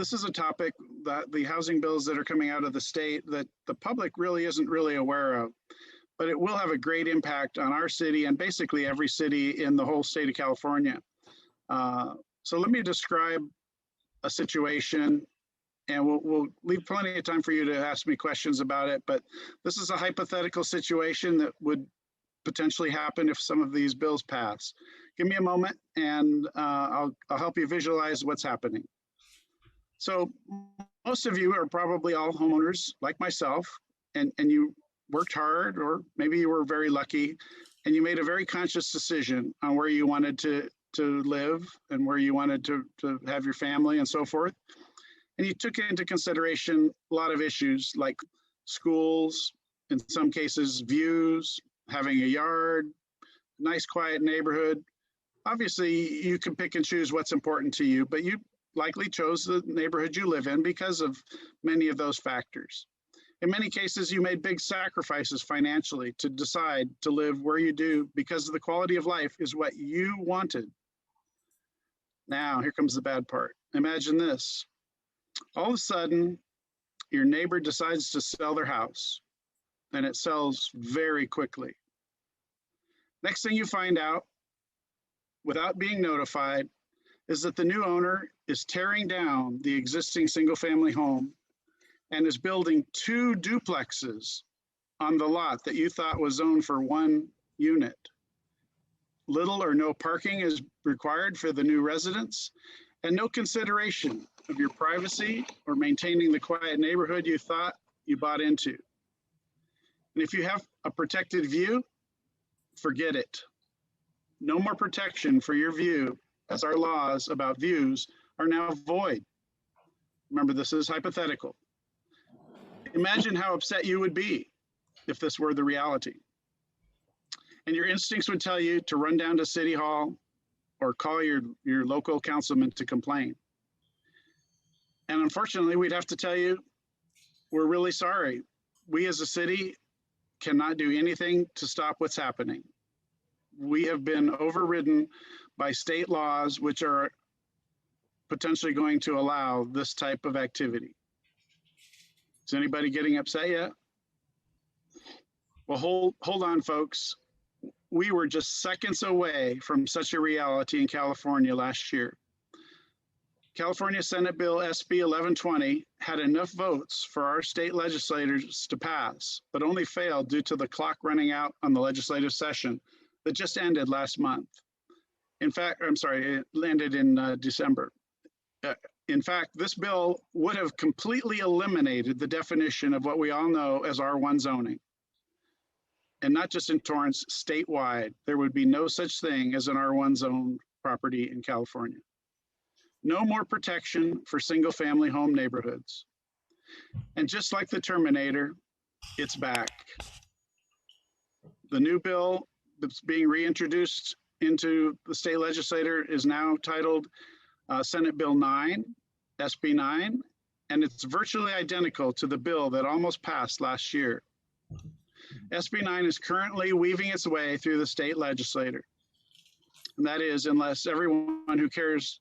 this is a topic that the housing bills that are coming out of the state that the public really isn't really aware of, but it will have a great impact on our city and basically every city in the whole state of California. So let me describe a situation, and we'll leave plenty of time for you to ask me questions about it, but this is a hypothetical situation that would potentially happen if some of these bills pass. Give me a moment and I'll help you visualize what's happening. So most of you are probably all homeowners like myself, and you worked hard, or maybe you were very lucky and you made a very conscious decision on where you wanted to live and where you wanted to have your family and so forth. And you took into consideration a lot of issues like schools, in some cases, views, having a yard, nice quiet neighborhood. Obviously, you can pick and choose what's important to you, but you likely chose the neighborhood you live in because of many of those factors. In many cases, you made big sacrifices financially to decide to live where you do because the quality of life is what you wanted. Now, here comes the bad part. Imagine this. All of a sudden, your neighbor decides to sell their house, and it sells very quickly. Next thing you find out, without being notified, is that the new owner is tearing down the existing single-family home and is building 2 duplexes on the lot that you thought was zoned for 1 unit. Little or no parking is required for the new residents, and no consideration of your privacy or maintaining the quiet neighborhood you thought you bought into. And if you have a protected view, forget it. No more protection for your view, as our laws about views are now void. Remember, this is hypothetical. Imagine how upset you would be if this were the reality. And your instincts would tell you to run down to City Hall or call your local councilman to complain. And unfortunately, we'd have to tell you, we're really sorry. We as a city cannot do anything to stop what's happening. We have been overridden by state laws, which are potentially going to allow this type of activity. Is anybody getting upset yet? Well, hold on, folks. We were just seconds away from such a reality in California last year. California Senate Bill SB 1120 had enough votes for our state legislators to pass, but only failed due to the clock running out on the legislative session that just ended last month. In fact, I'm sorry, it landed in December. In fact, this bill would have completely eliminated the definition of what we all know as R1 zoning. And not just in Torrance, statewide, there would be no such thing as an R1 zone property in California. No more protection for single-family home neighborhoods. And just like the Terminator, it's back. The new bill that's being reintroduced into the state legislature is now titled Senate Bill 9, SB 9, and it's virtually identical to the bill that almost passed last year. SB 9 is currently weaving its way through the state legislature. And that is, unless everyone who cares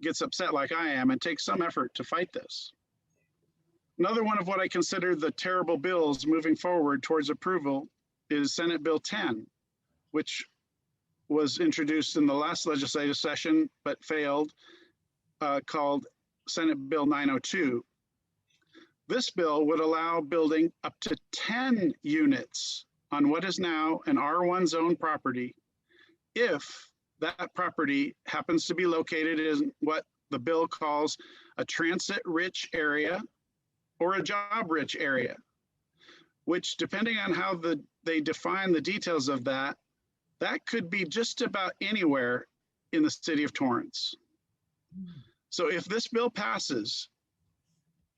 gets upset like I am and takes some effort to fight this. Another one of what I consider the terrible bills moving forward towards approval is Senate Bill 10, which was introduced in the last legislative session but failed, called Senate Bill 902. This bill would allow building up to 10 units on what is now an R1 zone property if that property happens to be located in what the bill calls a transit-rich area or a job-rich area, which, depending on how they define the details of that could be just about anywhere in the city of Torrance. So if this bill passes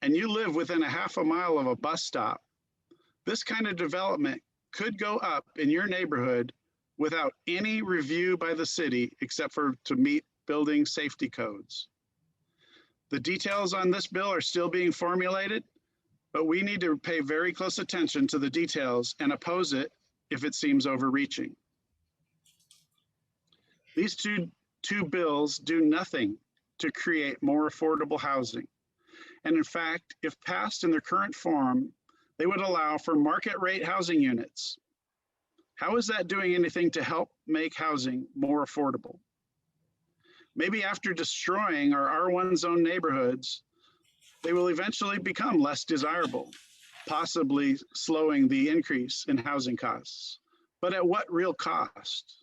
and you live within a half a mile of a bus stop, this kind of development could go up in your neighborhood without any review by the city except for to meet building safety codes. The details on this bill are still being formulated, but we need to pay very close attention to the details and oppose it if it seems overreaching. These two bills do nothing to create more affordable housing. And in fact, if passed in their current form, they would allow for market rate housing units. How is that doing anything to help make housing more affordable? Maybe after destroying our R1 zone neighborhoods, they will eventually become less desirable, possibly slowing the increase in housing costs. But at what real cost?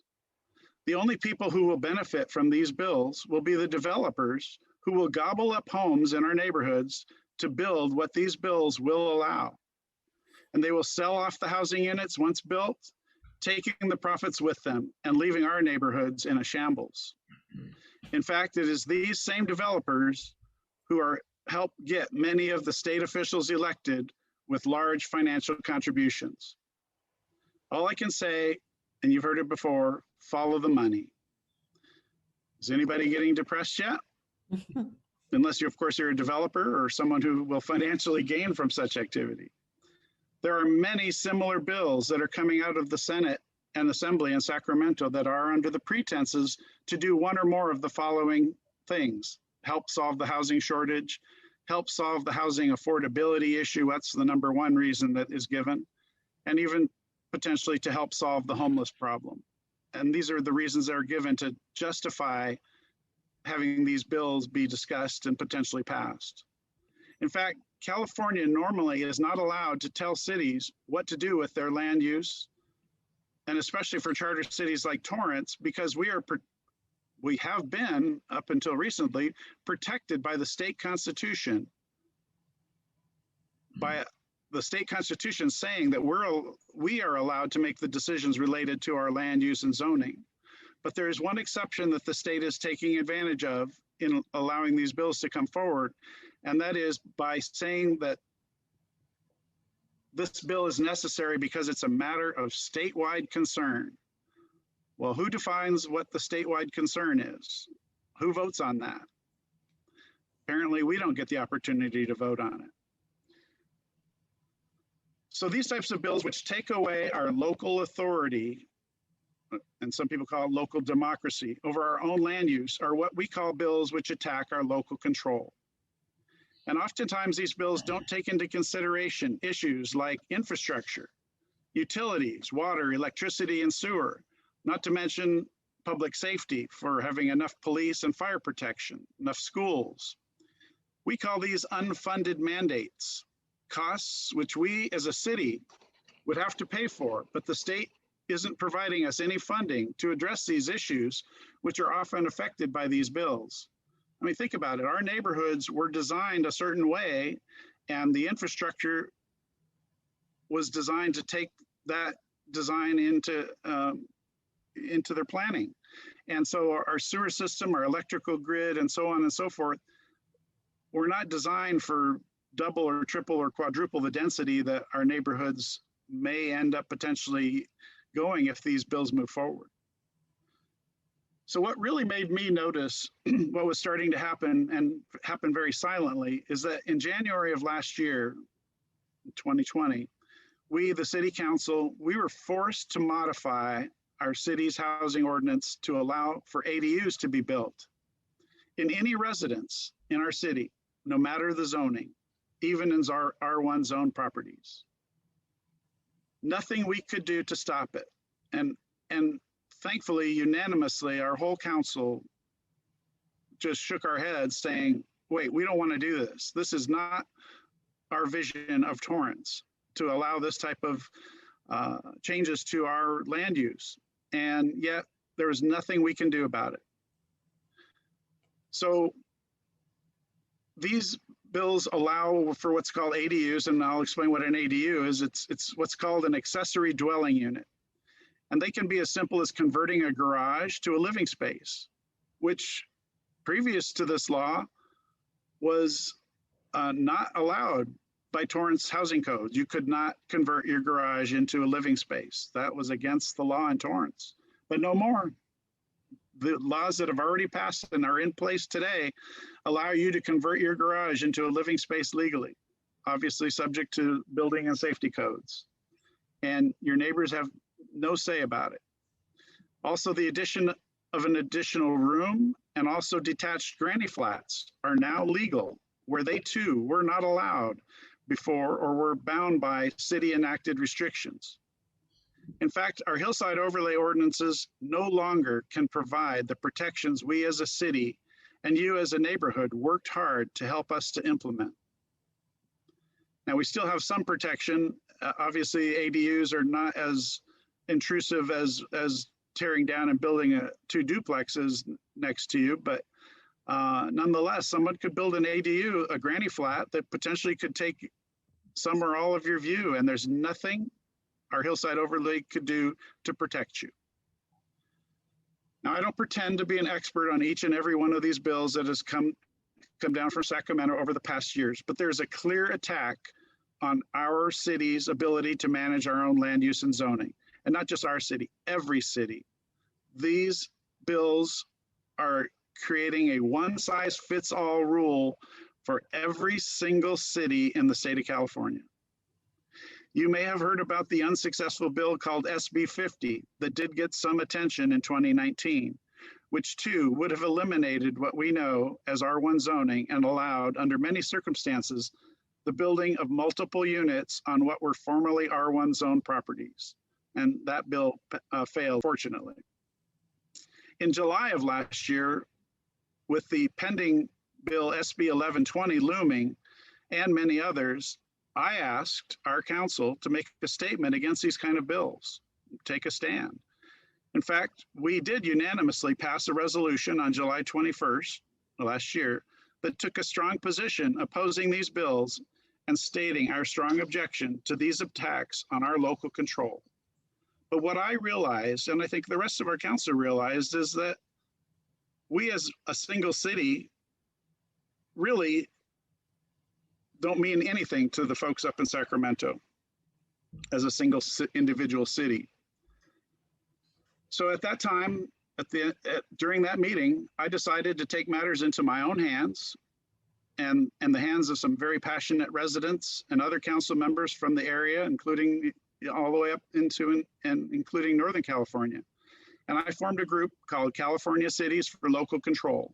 The only people who will benefit from these bills will be the developers who will gobble up homes in our neighborhoods to build what these bills will allow. And they will sell off the housing units once built, taking the profits with them and leaving our neighborhoods in a shambles. In fact, it is these same developers who are help get many of the state officials elected with large financial contributions. All I can say, and you've heard it before, follow the money. Is anybody getting depressed yet? Unless you, of course, you're a developer or someone who will financially gain from such activity. There are many similar bills that are coming out of the Senate and Assembly in Sacramento that are under the pretenses to do one or more of the following things: help solve the housing shortage, help solve the housing affordability issue. That's the number one reason that is given, and even potentially to help solve the homeless problem. And these are the reasons that are given to justify having these bills be discussed and potentially passed. In fact, California normally is not allowed to tell cities what to do with their land use, and especially for charter cities like Torrance, because we have been, up until recently, protected by the state constitution, by the state constitution saying that we are allowed to make the decisions related to our land use and zoning. But there is one exception that the state is taking advantage of in allowing these bills to come forward, and that is by saying that this bill is necessary because it's a matter of statewide concern. Well, who defines what the statewide concern is? Who votes on that? Apparently, we don't get the opportunity to vote on it. So these types of bills which take away our local authority, and some people call it local democracy, over our own land use are what we call bills which attack our local control. And oftentimes these bills don't take into consideration issues like infrastructure, utilities, water, electricity, and sewer, not to mention public safety for having enough police and fire protection, enough schools. We call these unfunded mandates, costs which we as a city would have to pay for, but the state isn't providing us any funding to address these issues, which are often affected by these bills. I mean, think about it. Our neighborhoods were designed a certain way, and the infrastructure was designed to take that design into their planning. And so our sewer system, our electrical grid, and so on and so forth, were not designed for double or triple or quadruple the density that our neighborhoods may end up potentially going if these bills move forward. So what really made me notice what was starting to happen, and happen very silently, is that in January of last year, 2020, we, the city council, we were forced to modify our city's housing ordinance to allow for ADUs to be built in any residence in our city, no matter the zoning, even in our R1 zone properties. Nothing we could do to stop it. And thankfully, unanimously, our whole council just shook our heads saying, wait, we don't want to do this. This is not our vision of Torrance to allow this type of changes to our land use. And yet there is nothing we can do about it. So these bills allow for what's called ADUs, and I'll explain what an ADU is. It's what's called an accessory dwelling unit. And they can be as simple as converting a garage to a living space, which previous to this law was not allowed by Torrance housing codes. You could not convert your garage into a living space. That was against the law in Torrance, but no more. The laws that have already passed and are in place today allow you to convert your garage into a living space legally, obviously subject to building and safety codes. And your neighbors have no say about it. Also, the addition of an additional room and also detached granny flats are now legal where they too were not allowed before or were bound by city enacted restrictions. In fact, our hillside overlay ordinances no longer can provide the protections we as a city and you as a neighborhood worked hard to help us to implement. Now, we still have some protection. Obviously, ADUs are not as intrusive as tearing down and building two duplexes next to you, but nonetheless, someone could build an ADU, a granny flat, that potentially could take some or all of your view, and there's nothing our hillside overlay could do to protect you. Now, I don't pretend to be an expert on each and every one of these bills that has come down from Sacramento over the past years, but there's a clear attack on our city's ability to manage our own land use and zoning. And not just our city, every city. These bills are creating a one-size-fits-all rule for every single city in the state of California. You may have heard about the unsuccessful bill called SB 50 that did get some attention in 2019, which too would have eliminated what we know as R1 zoning and allowed, under many circumstances, the building of multiple units on what were formerly R1 zone properties. And that bill failed, fortunately. In July of last year, with the pending bill SB 1120 looming and many others, I asked our council to make a statement against these kind of bills, take a stand. In fact, we did unanimously pass a resolution on July 21st last year that took a strong position opposing these bills and stating our strong objection to these attacks on our local control. But what I realized, and I think the rest of our council realized, is that we as a single city really don't mean anything to the folks up in Sacramento as a single individual city. So at that time, during that meeting, I decided to take matters into my own hands and the hands of some very passionate residents and other council members from the area, including all the way up into and including Northern California. And I formed a group called California Cities for Local Control.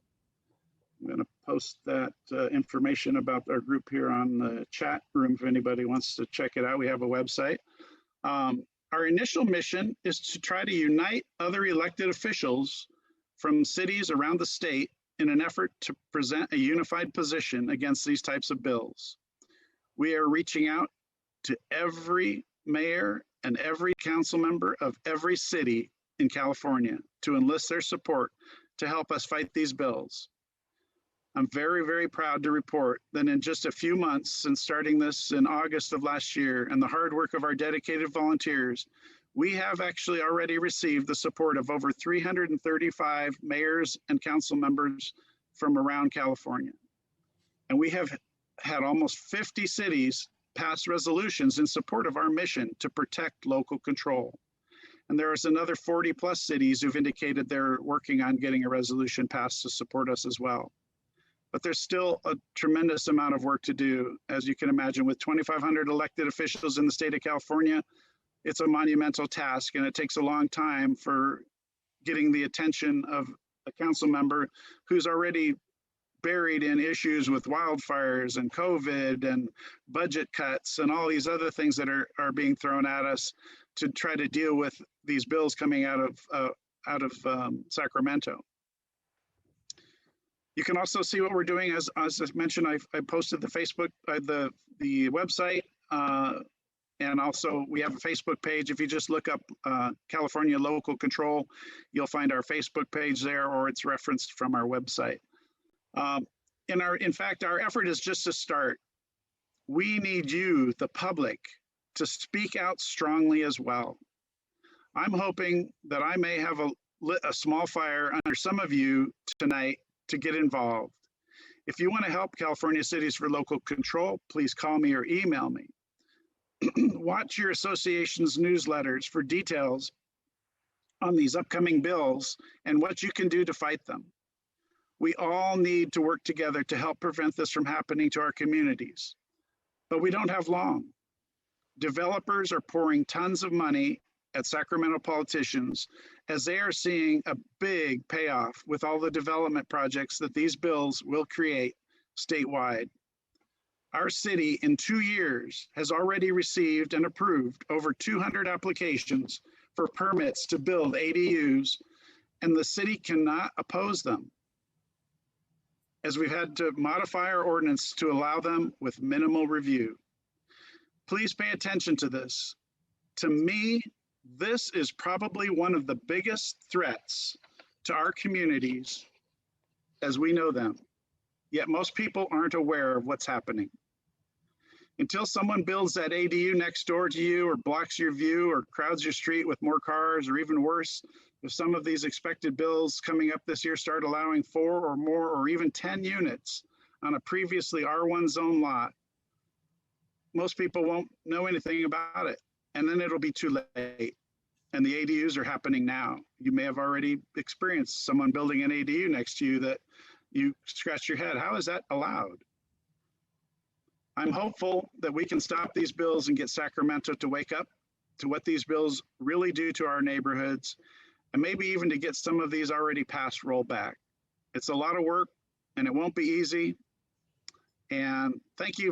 I'm going to post that information about our group here on the chat room if anybody wants to check it out. We have a website. Our initial mission is to try to unite other elected officials from cities around the state in an effort to present a unified position against these types of bills. We are reaching out to every mayor and every council member of every city in California to enlist their support to help us fight these bills. I'm very, very proud to report that in just a few months since starting this in August of last year and the hard work of our dedicated volunteers, we have actually already received the support of over 335 mayors and council members from around California. And we have had almost 50 cities pass resolutions in support of our mission to protect local control. And there's another 40 plus cities who've indicated they're working on getting a resolution passed to support us as well. But there's still a tremendous amount of work to do. As you can imagine, with 2,500 elected officials in the state of California, it's a monumental task, and it takes a long time for getting the attention of a council member who's already buried in issues with wildfires and COVID and budget cuts and all these other things that are being thrown at us to try to deal with these bills coming out of Sacramento. You can also see what we're doing. As I mentioned, I posted the Facebook, the website, and also we have a Facebook page. If you just look up California Local Control, you'll find our Facebook page there, or it's referenced from our website. In fact, our effort is just to start. We need you, the public, to speak out strongly as well. I'm hoping that I may have a small fire under some of you tonight to get involved. If you want to help California Cities for Local Control, please call me or email me. Watch your association's newsletters for details on these upcoming bills and what you can do to fight them. We all need to work together to help prevent this from happening to our communities, but we don't have long. Developers are pouring tons of money at Sacramento politicians as they are seeing a big payoff with all the development projects that these bills will create statewide. Our city in 2 years has already received and approved over 200 applications for permits to build ADUs, and the city cannot oppose them, as we've had to modify our ordinance to allow them with minimal review. Please pay attention to this. To me, this is probably one of the biggest threats to our communities as we know them, yet most people aren't aware of what's happening. Until someone builds that ADU next door to you or blocks your view or crowds your street with more cars, or even worse, if some of these expected bills coming up this year start allowing 4 or more or even 10 units on a previously R1 zone lot, most people won't know anything about it. And then it'll be too late. And the ADUs are happening now. You may have already experienced someone building an ADU next to you that you scratch your head. How is that allowed? I'm hopeful that we can stop these bills and get Sacramento to wake up to what these bills really do to our neighborhoods, and maybe even to get some of these already passed rolled back. It's a lot of work and it won't be easy. And thank you